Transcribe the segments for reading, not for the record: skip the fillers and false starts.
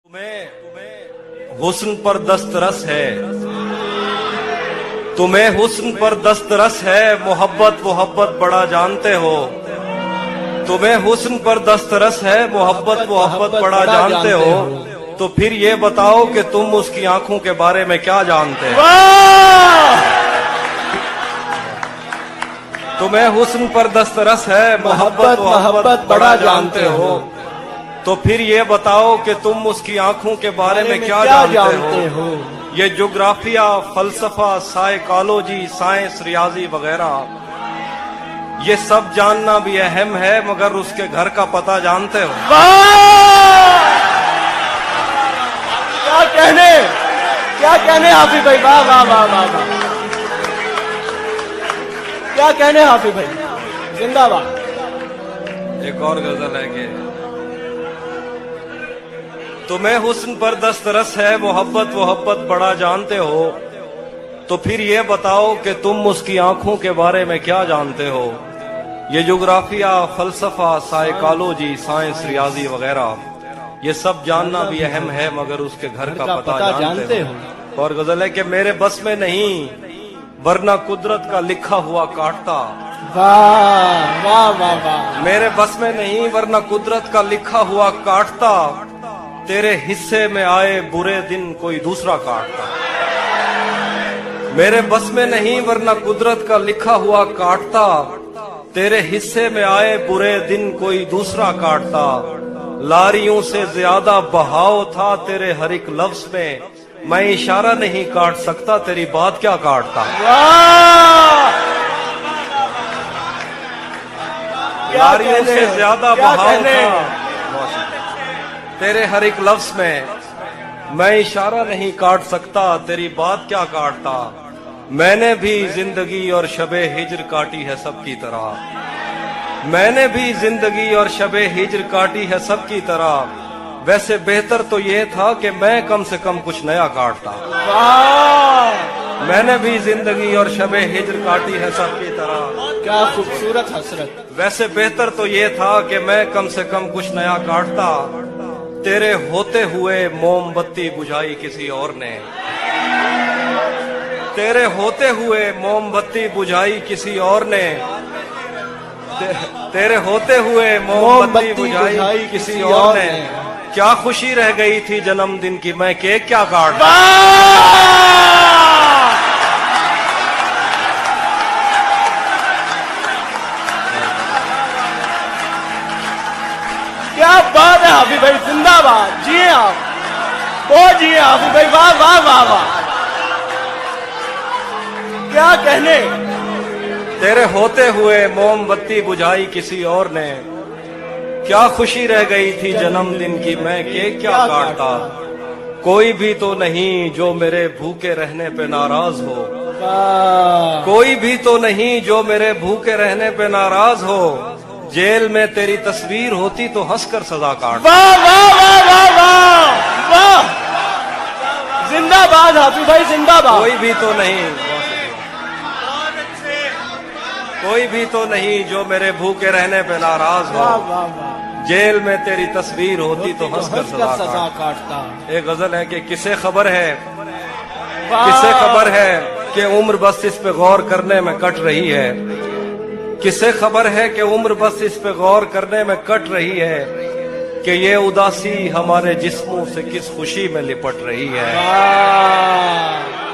तुम्हें हुस्न पर दस्तरस है, तुम्हें हुस्न पर दस्तरस है, मोहब्बत मोहब्बत बड़ा जानते हो। तुम्हें हुस्न पर दस्तरस है, मोहब्बत मोहब्बत बड़ा जानते हो। तो फिर ये बताओ कि तुम उसकी आंखों के बारे में क्या जानते हो। तुम्हें हुस्न पर दस्तरस है, मोहब्बत मोहब्बत बड़ा जानते हो। तो फिर ये बताओ कि तुम उसकी आंखों के बारे में क्या जानते हो। ये ज्योग्राफिया, फलसफा, साइकोलॉजी, साइंस, रियाजी वगैरह ये सब जानना भी अहम है, मगर उसके घर का पता जानते हो। क्या कहने हाफिज भाई, वाह वाह वाह वाह वाह, क्या कहने हाफिज भाई, जिंदाबाद। एक और गजल है कि तुम्हें हुस्न पर दस्तरस है, मोहब्बत मोहब्बत बड़ा जानते हो। तो फिर ये बताओ कि तुम उसकी आंखों के बारे में क्या जानते हो। ये ज्योग्राफिया, फलसफा, साइकोलॉजी, साइंस, रियाजी वगैरह ये सब जानना भी अहम है, मगर उसके घर का पता जानते हो। और गजल है कि मेरे बस में नहीं, वरना कुदरत का लिखा हुआ काटता। वाह वाह वाह वाह, मेरे बस में नहीं, वरना कुदरत का लिखा हुआ काटता। तेरे हिस्से में आए बुरे दिन कोई दूसरा काटता। मेरे बस में नहीं, वरना कुदरत का लिखा हुआ काटता। तेरे हिस्से में आए बुरे दिन कोई दूसरा काटता। लारियों से ज्यादा बहाव था तेरे हर एक लफ्ज में, मैं इशारा नहीं काट सकता, तेरी बात क्या काटता। लारियों से ज्यादा बहाव था तेरे हर एक लफ्ज में, मैं इशारा नहीं काट सकता, तेरी बात क्या काटता। मैंने भी जिंदगी और शबे हिज्र काटी है सबकी तरह। मैंने भी जिंदगी और शबे हिज्र काटी है सबकी तरह। वैसे बेहतर तो ये था कि मैं कम से कम कुछ नया काटता। मैंने भी जिंदगी और शबे हिज्र काटी है सबकी तरह। क्या खूबसूरत हसरत। वैसे बेहतर तो ये था कि मैं कम से कम कुछ नया काटता। तेरे होते हुए मोमबत्ती बुझाई किसी और ने। तेरे होते हुए मोमबत्ती बुझाई किसी और ने। तेरे होते हुए मोमबत्ती बुझाई किसी और ने। क्या खुशी रह गई थी जन्मदिन की, मैं केक क्या काट। क्या बात है हाफिज भाई, जिंदाबाद। जिए आप, बहुत जिए हाफिज भाई, वाह वाह वाह वाह, क्या कहने। तेरे होते हुए मोमबत्ती बुझाई किसी और ने। क्या खुशी रह गई थी जन्मदिन की, मैं केक क्या काटता। कोई भी तो नहीं जो मेरे भूखे रहने पे नाराज हो। कोई भी तो नहीं जो मेरे भूखे रहने पे नाराज हो। जेल में तेरी तस्वीर होती तो हंसकर सजा काट। वाह वाह वाह वाह वाह वाह, जिंदाबाद हाफिज भाई, जिंदाबाद। कोई भी तो नहीं, कोई भी तो नहीं जो मेरे भूखे रहने पे नाराज हो। वाह वाह वाह, जेल में तेरी तस्वीर होती तो हंसकर सजा काटता। एक गजल है कि किसे खबर है, किसे खबर है कि उम्र बस इस पे गौर करने में कट रही है। किसे खबर है कि उम्र बस इस पे गौर करने में कट रही है, कि ये उदासी हमारे जिस्मों से किस खुशी में लिपट रही है।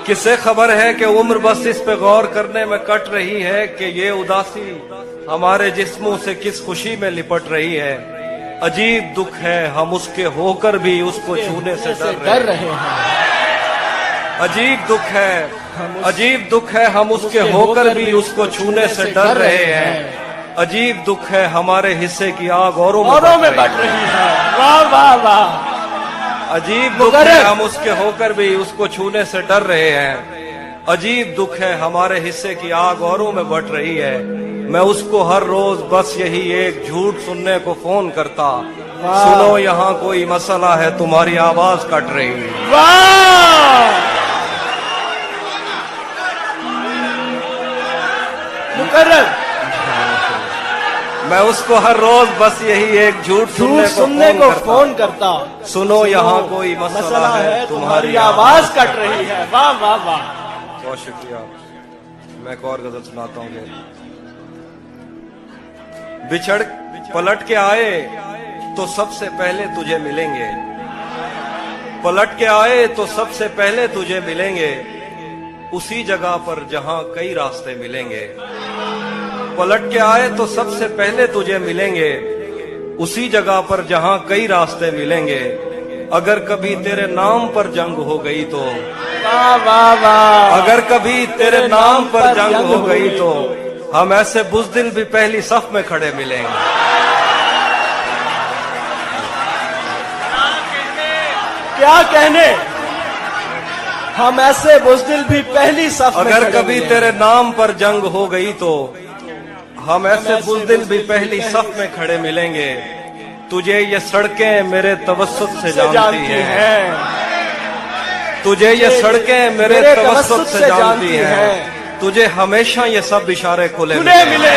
किसे खबर है कि उम्र बस इस पे गौर करने में कट रही है, कि ये उदासी हमारे जिस्मों से किस खुशी में लिपट रही है। अजीब दुख है हम उसके होकर भी उसको छूने से डर रहे हैं। अजीब दुख है, अजीब दुख है हम उसके होकर भी उसको छूने से डर रहे हैं। अजीब दुख है हमारे हिस्से की आग औरों में बढ़ रही है। वाह वाह वाह, अजीब दुख है हम उसके होकर भी उसको छूने से डर रहे हैं। अजीब दुख है हमारे हिस्से की आग औरों में बढ़ रही है। मैं उसको हर रोज बस यही एक झूठ सुनने को फोन करता। सुनो यहाँ कोई मसला है, तुम्हारी आवाज कट रही है। वाह, मुकर्रर। मैं उसको हर रोज बस यही एक झूठ झूठ सुनने को फोन करता। सुनो यहाँ कोई मसला है, तुम्हारी आवाज कट रही है। वाह वाह वाह, बहुत शुक्रिया। मैं एक और गजल सुनाता हूँ। बिछड़ पलट के आए तो सबसे पहले तुझे मिलेंगे, पलट के आए तो सबसे पहले तुझे मिलेंगे, उसी जगह पर जहां कई रास्ते मिलेंगे। पलट के आए तो सबसे पहले तुझे मिलेंगे, उसी जगह पर जहां कई रास्ते मिलेंगे। अगर कभी तेरे नाम पर जंग हो गई तो, वाह वाह वाह, अगर कभी तेरे नाम पर जंग हो गई तो हम ऐसे बुज़दिल भी पहली सफ में खड़े मिलेंगे। क्या कहने, हम ऐसे बुज़दिल भी पहली सफ में अगर खड़े कभी मिलेंगे। तेरे नाम पर जंग हो गई तो हम ऐसे बुज़दिल भी पहली सफ में खड़े मिलेंगे। तुझे ये सड़कें मेरे तवस्सुत से जानती हैं, तुझे ये सड़कें मेरे तवस्सुत से जानती हैं, तुझे हमेशा ये सब इशारे खुले मिलेंगे।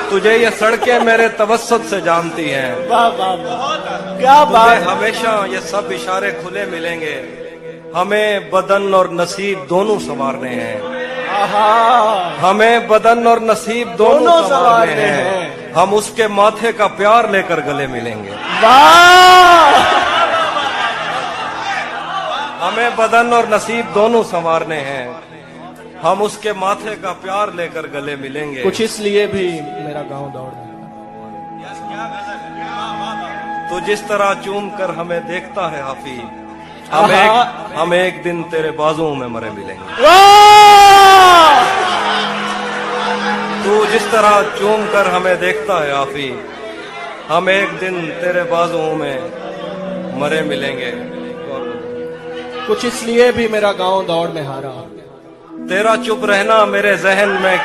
तुझे ये सड़कें मेरे तवस्सुत से जानती हैं, वाह वाह वाह, क्या तुझे बात। हमेशा ये सब इशारे खुले मिलेंगे। हमें बदन और नसीब दोनों संवारने हैं, आहा, हमें बदन और नसीब दोनों संवारने हैं। हम उसके माथे का प्यार लेकर गले मिलेंगे। वाह, हमें बदन और नसीब दोनों संवारने हैं, हम उसके माथे का प्यार लेकर गले मिलेंगे। कुछ इसलिए भी मेरा गांव दौड़ रहा तो जिस तरह चूम कर हमें देखता है हाफी, आहा। हम एक दिन तेरे बाजुओं में मरे मिलेंगे। वाह, तू जिस तरह चूम कर हमें देखता है हाफी, हम एक दिन तेरे बाजुओं में मरे मिलेंगे। कुछ इसलिए भी मेरा गांव दौड़ में हारा। तेरा चुप रहना मेरे जहन में,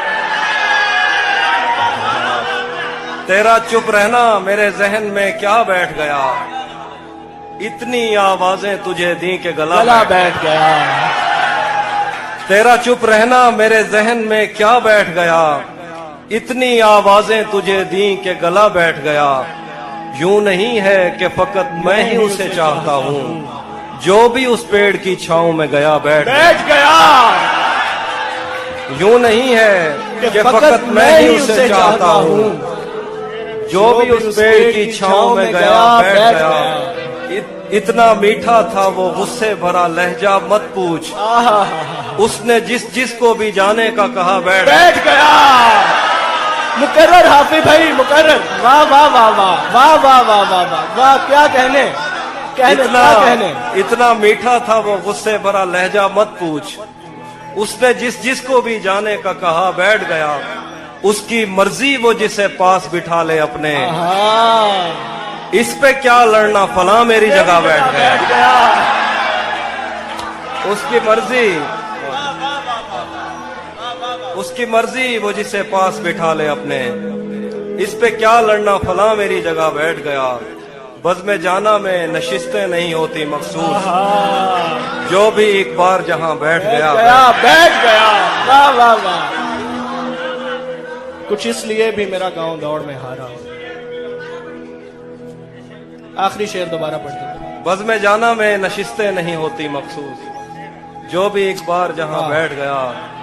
तेरा चुप रहना मेरे जहन में क्या बैठ गया। इतनी आवाजें तुझे दी के गला बैठ गया। तेरा चुप रहना मेरे जहन में क्या बैठ गया। इतनी आवाजें तुझे दी के गला बैठ गया। यूं नहीं है कि फकत मैं ही उसे चाहता हूँ, जो भी उस पेड़ की छांव में गया बैठ गया। यूं नहीं है कि फकत मैं ही उसे चाहता हूँ, जो भी उस पेड़ की छांव में गया बैठ गया। इतना मीठा था वो गुस्से भरा लहजा मत पूछ, उसने जिस को भी जाने का कहा बैठ गया। मुकर्रर हाफिज भाई, मुकर्रर। वाह वाह वाह वाह वाह वाह वाह वाह वाह वाह, क्या कहने, इतना मीठा था वो गुस्से भरा लहजा मत पूछ, उसने जिस को भी जाने का कहा बैठ गया। उसकी मर्जी वो जिसे पास बिठा ले अपने, इस पे क्या लड़ना फला मेरी जगह बैठ गया। उसकी मर्जी वो जिसे पास बिठा ले अपने, इस पे क्या लड़ना फला मेरी जगह बैठ गया। बज़्म जाना में नशिस्तें नहीं होती मखसूस, जो भी एक बार जहां बैठ गया। वाह वाह वाह, कुछ इसलिए भी मेरा गांव दौड़ में हारा। आखिरी शेर दोबारा पढ़ते। बज़्म जाना में नशिस्तें नहीं होती मखसूस, जो भी एक बार जहां बैठ गया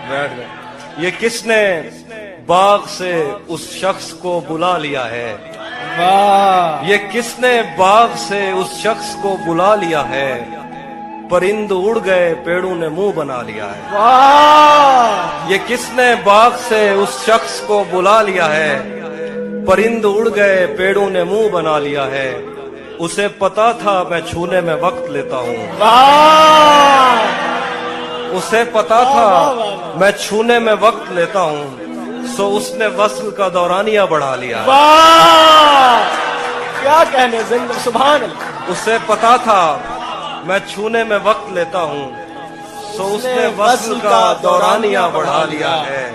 बैठ गया। ये किसने बाग से उस शख्स को बुला लिया है, वाह, ये किसने बाग से उस शख्स को बुला लिया है। परिंद उड़ गए पेड़ों ने मुंह बना लिया है। वाह, ये किसने बाग से उस शख्स को बुला लिया है। परिंद उड़ गए पेड़ों ने मुंह बना लिया है। उसे पता था मैं छूने में वक्त लेता हूँ, उसे पता था मैं छूने में वक्त लेता हूँ, सो उसने वस्ल का दौरानिया बढ़ा लिया। वाह, क्या कहने, जिंदा सुभान अल्लाह। उसे पता था मैं छूने में वक्त लेता हूँ, सो उसने वस्ल का दौरानिया बढ़ा लिया है।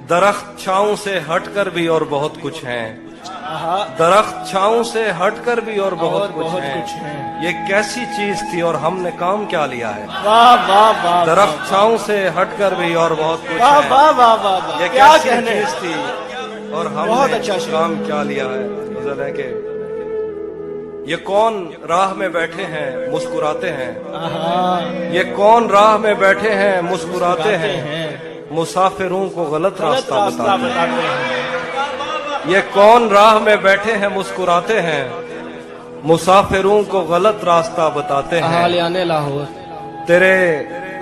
दरख्त छांव से हटकर भी और बहुत कुछ है, आहा, दरख्त छाँव से हटकर भी और बहुत कुछ बहुत है। कुछ है। ये कैसी चीज थी और हमने काम क्या लिया है। वाह वाह वाह, दरख्त छाँव से हटकर भी और बहुत कुछ वाह है। वाह वाह वाह वाह, ये क्या कैसी कहने। चीज थी और बहुत हमने अच्छा शेर। काम क्या लिया है। गजल है कि ये कौन राह में बैठे हैं मुस्कुराते हैं। आहा, ये कौन राह में बैठे हैं मुस्कुराते हैं। हैं। मुसाफिरों को गलत गलत रास्ता रास्ता बताते बताते हैं। हैं। ये कौन राह में बैठे हैं मुस्कुराते हैं। मुसाफिरों को गलत रास्ता बताते हैं। हालियाने लाहौर। तेरे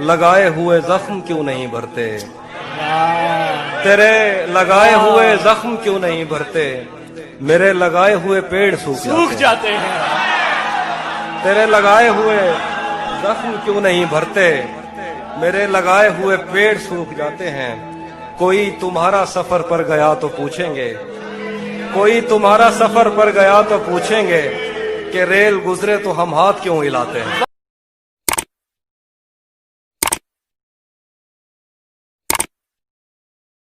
लगाए हुए जख्म क्यों नहीं भरते। वाह, तेरे लगाए हुए जख्म क्यों नहीं भरते। मेरे लगाए हुए पेड़ सूख सूख जाते हैं। जाते हैं। तेरे लगाए हुए जख्म क्यों नहीं भरते। मेरे लगाए हुए पेड़ सूख जाते हैं। कोई तुम्हारा सफर पर गया तो पूछेंगे। कोई तुम्हारा सफर पर गया तो पूछेंगे कि रेल गुजरे तो हम हाथ क्यों हिलाते हैं।